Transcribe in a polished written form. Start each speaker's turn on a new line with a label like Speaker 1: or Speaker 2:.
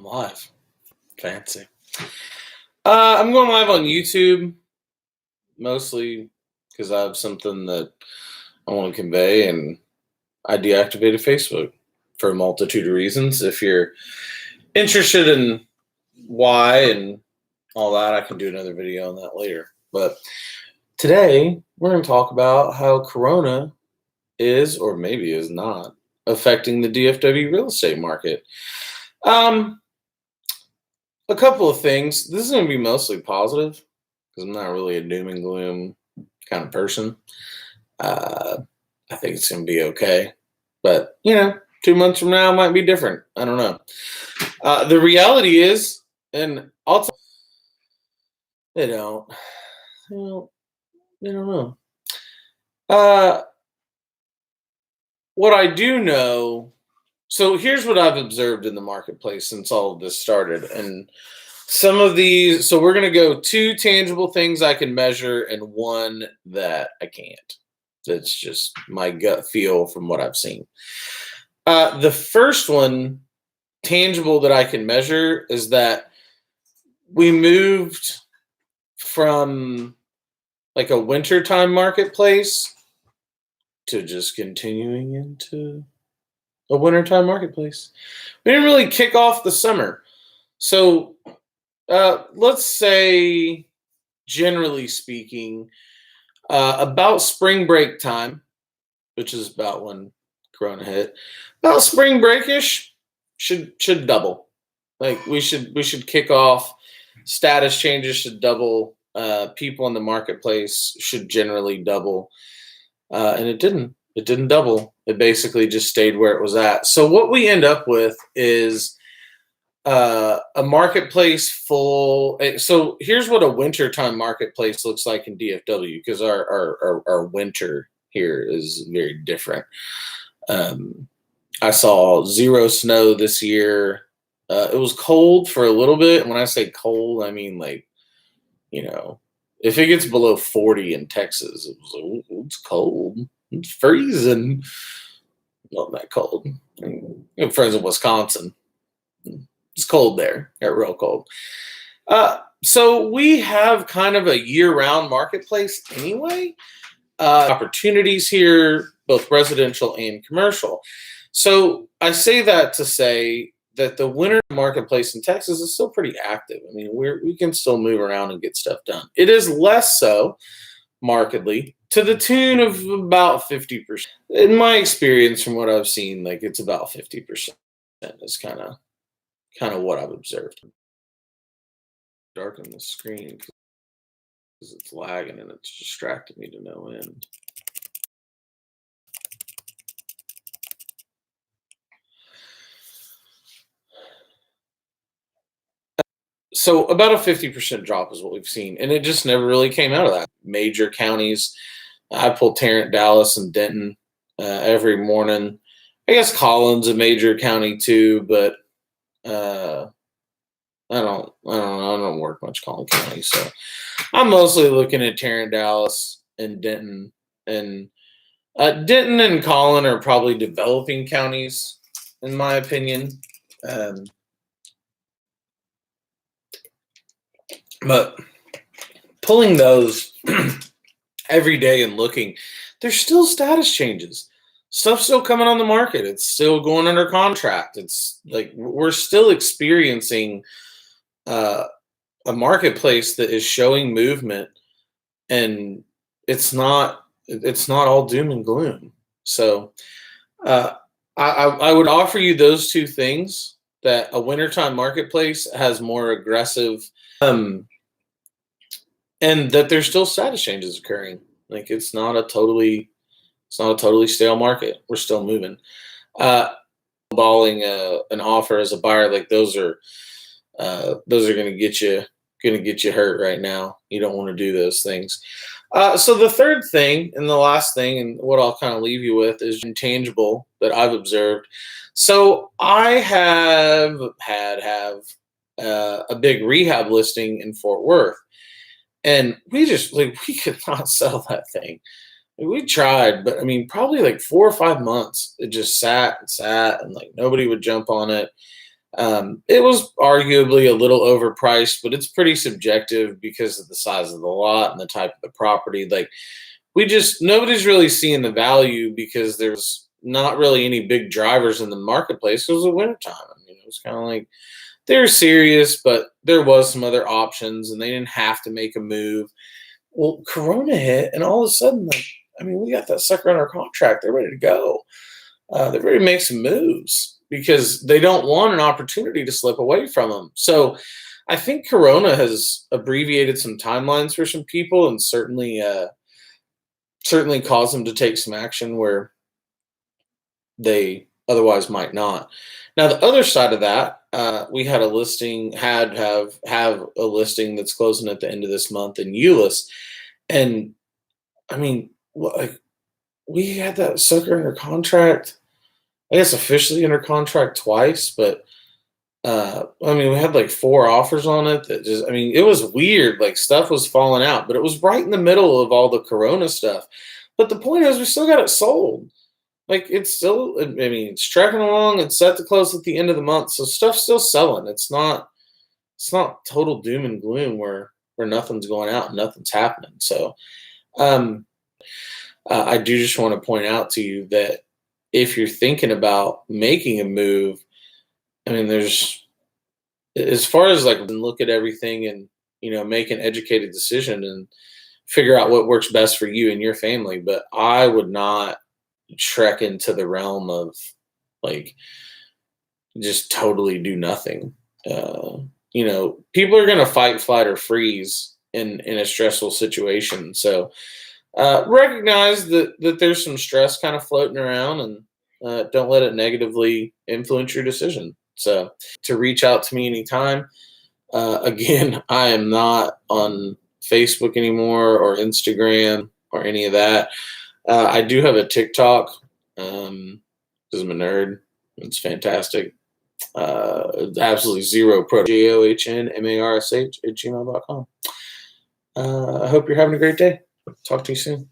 Speaker 1: I'm live. Fancy. I'm going live on YouTube, mostly because I have something that I want to convey, and I deactivated Facebook for a multitude of reasons. If you're interested in why and all that, I can do another video on that later. But today, we're going to talk about how Corona is, or maybe is not, affecting the DFW real estate market. A couple of things. This is going to be mostly positive because I'm not really a doom and gloom kind of person. I think it's going to be okay. But, 2 months from now might be different. I don't know. The reality is, and I'll tell you, they don't know. What I do know, so here's what I've observed in the marketplace since all of this started. And some of these, so we're going to go 2 tangible things I can measure and 1 that I can't. That's just my gut feel from what I've seen. The first one, tangible that I can measure, is that we moved from like a wintertime marketplace to just continuing into a wintertime marketplace. We didn't really kick off the summer. So let's say, generally speaking, about spring break time, which is about when Corona hit, about spring breakish should double. Like we should kick off. Status changes should double. People in the marketplace should generally double, and it didn't. It didn't double. It basically just stayed where it was at. So what we end up with is a marketplace full. So here's what a wintertime marketplace looks like in DFW, because our winter here is very different. I saw 0 snow this year. It was cold for a little bit. And when I say cold, I mean if it gets below 40 in Texas, it was like, it's cold. It's freezing. Not that cold. I have friends in Wisconsin. It's cold there. Got real cold. So we have kind of a year-round marketplace anyway. Opportunities here, both residential and commercial. So I say that to say that the winter marketplace in Texas is still pretty active. I mean, we can still move around and get stuff done. It is less so, markedly, to the tune of about 50%. In my experience, from what I've seen, like it's about 50% is kind of what I've observed. Darken the screen because it's lagging and it's distracting me to no end. So about a 50% drop is what we've seen, and it just never really came out of that. Major counties, I pull Tarrant, Dallas, and Denton every morning. I guess Collins a major county too, but I don't work much Collin County, so I'm mostly looking at Tarrant, Dallas, and Denton. And Denton and Collin are probably developing counties, in my opinion. But pulling those every day and looking, there's still status changes. Stuff's still coming on the market. It's still going under contract. It's like we're still experiencing a marketplace that is showing movement, and it's not all doom and gloom. So I would offer you those 2 things, that a wintertime marketplace has more aggressive, and that there's still status changes occurring. Like it's not a totally stale market. We're still moving. Balling an offer as a buyer, like those are going to get you hurt right now. You don't want to do those things. So the third thing and the last thing, and what I'll kind of leave you with, is intangible that I've observed. So I have a big rehab listing in Fort Worth, and we could not sell that thing. We tried, but I mean, probably like 4 or 5 months. It just sat and like nobody would jump on it. It was arguably a little overpriced, but it's pretty subjective because of the size of the lot and the type of the property. Like, nobody's really seeing the value because there's not really any big drivers in the marketplace. It was the wintertime. I mean, it was kind of like they're serious, but there was some other options, and they didn't have to make a move. Well, Corona hit, and all of a sudden, like, I mean, we got that sucker under contract. They're ready to go. They're ready to make some moves because they don't want an opportunity to slip away from them. So I think Corona has abbreviated some timelines for some people, and certainly caused them to take some action where they otherwise might not. Now, the other side of that, we had a listing, have a listing that's closing at the end of this month in Euless, and I mean, like, we had that sucker under contract. I guess officially under contract twice, but I mean, we had like four offers on it that just, I mean, it was weird. Like, stuff was falling out, but it was right in the middle of all the Corona stuff. But the point is, we still got it sold. Like, it's still, I mean, it's tracking along. It's set to close at the end of the month, so stuff's still selling. It's not total doom and gloom where nothing's going out and nothing's happening. So, um, I do just want to point out to you that if you're thinking about making a move, I mean, there's, as far as like, look at everything and, make an educated decision and figure out what works best for you and your family. But I would not trek into the realm of, like, just totally do nothing. People are going to fight, flight, or freeze in a stressful situation. So recognize that there's some stress kind of floating around, and don't let it negatively influence your decision. So, to reach out to me anytime. Again, I am not on Facebook anymore or Instagram or any of that. I do have a TikTok because I'm a nerd. It's fantastic. Absolutely zero pro. JOHNMARSH at gmail.com. I hope you're having a great day. Talk to you soon.